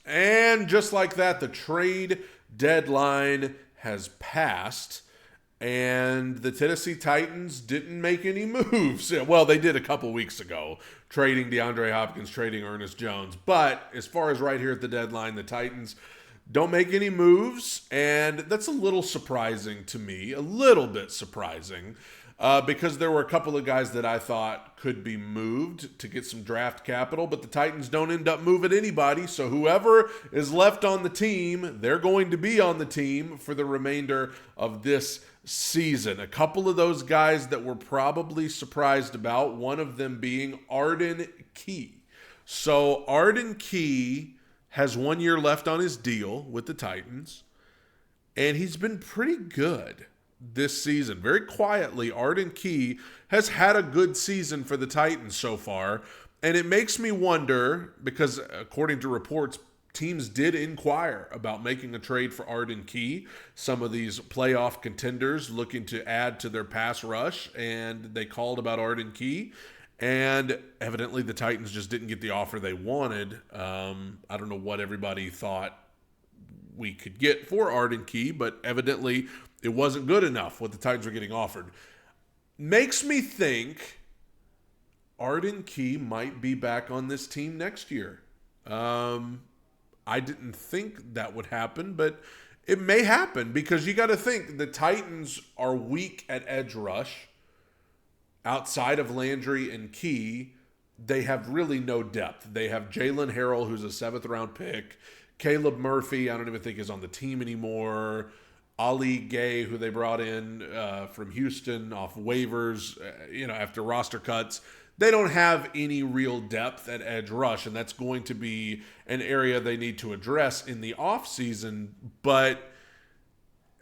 And just like that, the trade deadline has passed. And the Tennessee Titans didn't make any moves. Well, they did a couple weeks ago, trading DeAndre Hopkins, trading Ernest Jones. But as far as right here at the deadline, the Titans don't make any moves. And that's a little surprising to me, a little bit surprising, because there were a couple of guys that I thought could be moved to get some draft capital. But the Titans don't end up moving anybody. So whoever is left on the team, they're going to be on the team for the remainder of this season. A couple of those guys that we're probably surprised about, one of them being Ardan Key. So Ardan Key has 1 year left on his deal with the Titans, and he's been pretty good this season. Very quietly, Ardan Key has had a good season for the Titans so far, and it makes me wonder, because according to reports, teams did inquire about making a trade for Ardan Key, some of these playoff contenders looking to add to their pass rush, and they called about Ardan Key, and evidently the Titans just didn't get the offer they wanted. I don't know what everybody thought we could get for Ardan Key, but evidently it wasn't good enough what the Titans were getting offered. Makes me think Ardan Key might be back on this team next year. I didn't think that would happen, but it may happen, because you got to think the Titans are weak at edge rush. Outside of Landry and Key, they have really no depth. They have Jalen Harrell, who's a 7th-round pick. Caleb Murphy, I don't even think is on the team anymore. Ali Gay, who they brought in from Houston off waivers, after roster cuts. They don't have any real depth at edge rush, and that's going to be an area they need to address in the offseason. But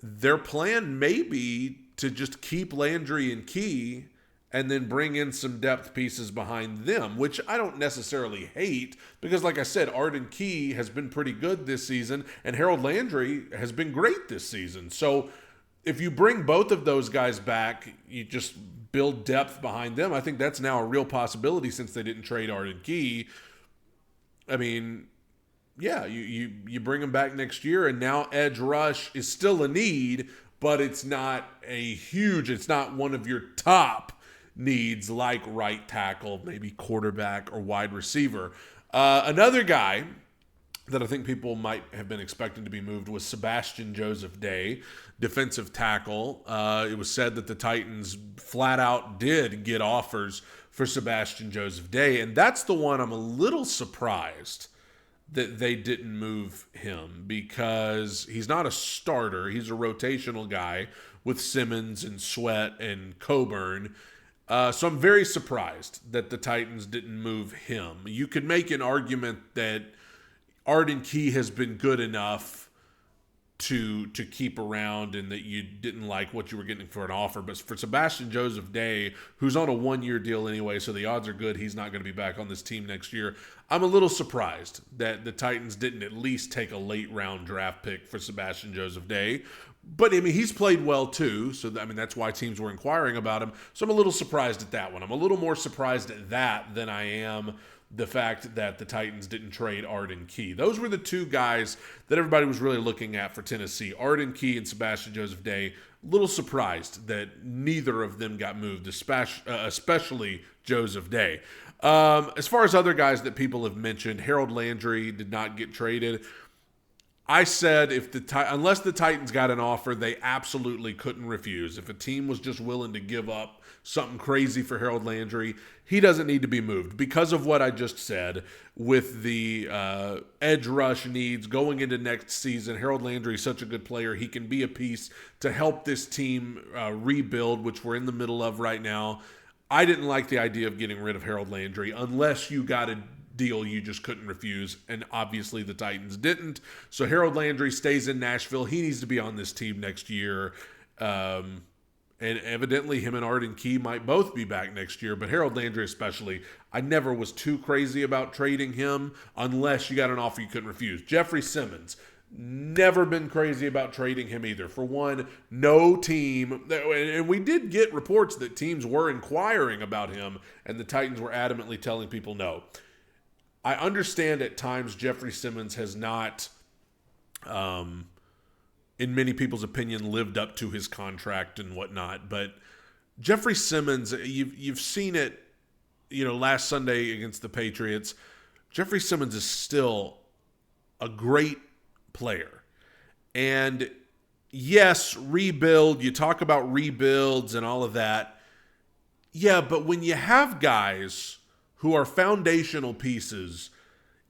their plan may be to just keep Landry and Key and then bring in some depth pieces behind them, which I don't necessarily hate, because like I said, Ardan Key has been pretty good this season, and Harold Landry has been great this season. So if you bring both of those guys back, you just build depth behind them. I think that's now a real possibility since they didn't trade Ardan Key. I mean, yeah, you bring them back next year, and now edge rush is still a need, but it's not one of your top needs like right tackle, maybe quarterback or wide receiver. Another guy that I think people might have been expecting to be moved was Sebastian Joseph-Day, defensive tackle. It was said that the Titans flat out did get offers for Sebastian Joseph-Day, and that's the one I'm a little surprised that they didn't move him, because he's not a starter. He's a rotational guy with Simmons and Sweat and Coburn. So I'm very surprised that the Titans didn't move him. You could make an argument that Ardan Key has been good enough to keep around, and that you didn't like what you were getting for an offer. But for Sebastian Joseph-Day, who's on a 1-year deal anyway, so the odds are good he's not going to be back on this team next year, I'm a little surprised that the Titans didn't at least take a late-round draft pick for Sebastian Joseph-Day. But, I mean, he's played well, too. So, I mean, that's why teams were inquiring about him. So I'm a little surprised at that one. I'm a little more surprised at that than I am the fact that the Titans didn't trade Ardan Key. Those were the two guys that everybody was really looking at for Tennessee. Ardan Key and Sebastian Joseph-Day. A little surprised that neither of them got moved, especially Joseph-Day. As far as other guys that people have mentioned, Harold Landry did not get traded. I said unless the Titans got an offer, they absolutely couldn't refuse. If a team was just willing to give up something crazy for Harold Landry, he doesn't need to be moved. Because of what I just said, with the edge rush needs going into next season, Harold Landry is such a good player. He can be a piece to help this team rebuild, which we're in the middle of right now. I didn't like the idea of getting rid of Harold Landry unless you got a deal you just couldn't refuse, and obviously the Titans didn't. So Harold Landry stays in Nashville. He needs to be on this team next year. And evidently him and Ardan Key might both be back next year, but Harold Landry especially, I never was too crazy about trading him unless you got an offer you couldn't refuse. Jeffrey Simmons, never been crazy about trading him either. For one, no team, and we did get reports that teams were inquiring about him, and the Titans were adamantly telling people no. I understand at times Jeffrey Simmons has not, in many people's opinion, lived up to his contract and whatnot. But Jeffrey Simmons, you've seen it, last Sunday against the Patriots. Jeffrey Simmons is still a great player. And yes, rebuild, you talk about rebuilds and all of that. Yeah, but when you have guys who are foundational pieces,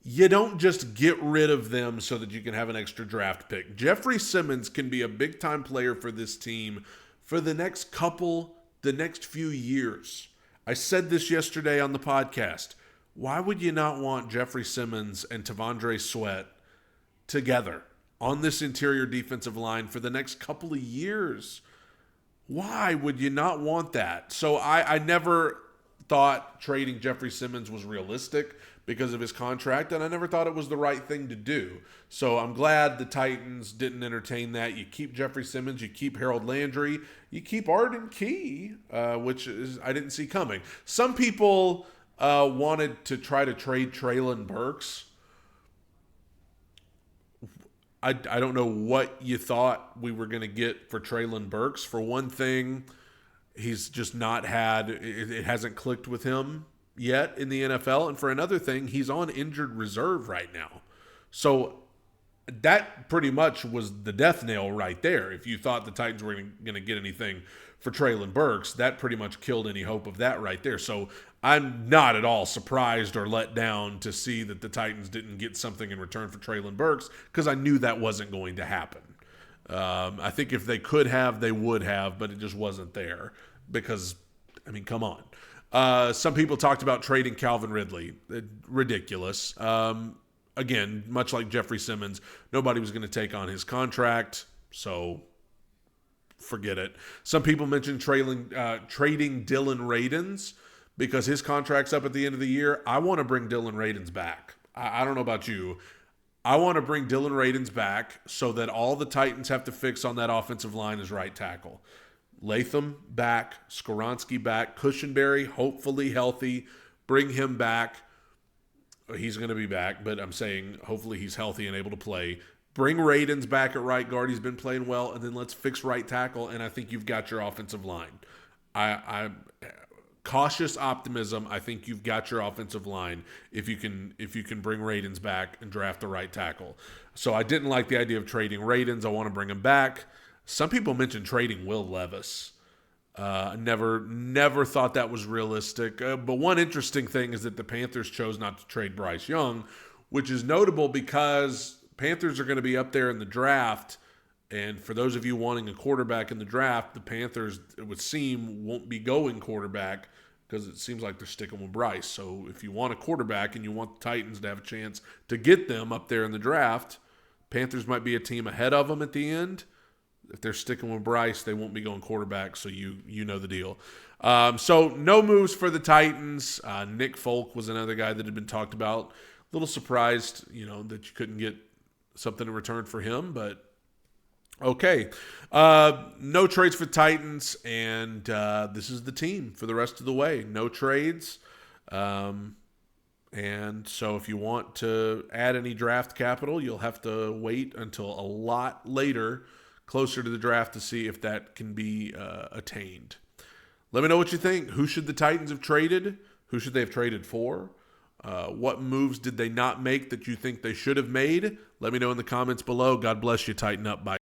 you don't just get rid of them so that you can have an extra draft pick. Jeffrey Simmons can be a big-time player for this team for the next few years. I said this yesterday on the podcast. Why would you not want Jeffrey Simmons and T'Vondre Sweat together on this interior defensive line for the next couple of years? Why would you not want that? So I never thought trading Jeffrey Simmons was realistic because of his contract, and I never thought it was the right thing to do. So I'm glad the Titans didn't entertain that. You keep Jeffrey Simmons, you keep Harold Landry, you keep Ardan Key, which is I didn't see coming. Some people wanted to try to trade Treylon Burks. I don't know what you thought we were going to get for Treylon Burks. For one thing, he's just not had – it hasn't clicked with him yet in the NFL. And for another thing, he's on injured reserve right now. So that pretty much was the death nail right there. If you thought the Titans were going to get anything for Treylon Burks, that pretty much killed any hope of that right there. So I'm not at all surprised or let down to see that the Titans didn't get something in return for Treylon Burks because I knew that wasn't going to happen. I think if they could have, they would have, but it just wasn't there because, come on. Some people talked about trading Calvin Ridley. Ridiculous. Again, much like Jeffrey Simmons, nobody was going to take on his contract, so forget it. Some people mentioned trading Dylan Radins because his contract's up at the end of the year. I want to bring Dylan Radins back. I don't know about you. I want to bring Dylan Radins back so that all the Titans have to fix on that offensive line is right tackle. Latham back, Skoronski back, Cushenberry hopefully healthy. Bring him back. He's going to be back, but I'm saying hopefully he's healthy and able to play. Bring Radins back at right guard. He's been playing well, and then let's fix right tackle, and I think you've got your offensive line. I'm cautious optimism. I think you've got your offensive line if you can bring Radins back and draft the right tackle. So I didn't like the idea of trading Radins. I want to bring him back. Some people mentioned trading Will Levis. Never thought that was realistic. But one interesting thing is that the Panthers chose not to trade Bryce Young, which is notable because Panthers are going to be up there in the draft. And for those of you wanting a quarterback in the draft, the Panthers, it would seem, won't be going quarterback because it seems like they're sticking with Bryce. So if you want a quarterback and you want the Titans to have a chance to get them up there in the draft, Panthers might be a team ahead of them at the end. If they're sticking with Bryce, they won't be going quarterback, so you know the deal. So no moves for the Titans. Nick Folk was another guy that had been talked about. A little surprised, that you couldn't get something in return for him, but okay. No trades for Titans, and this is the team for the rest of the way. No trades. And so if you want to add any draft capital, you'll have to wait until a lot later, closer to the draft, to see if that can be attained. Let me know what you think. Who should the Titans have traded? Who should they have traded for? What moves did they not make that you think they should have made? Let me know in the comments below. God bless you. Tighten up. Bye.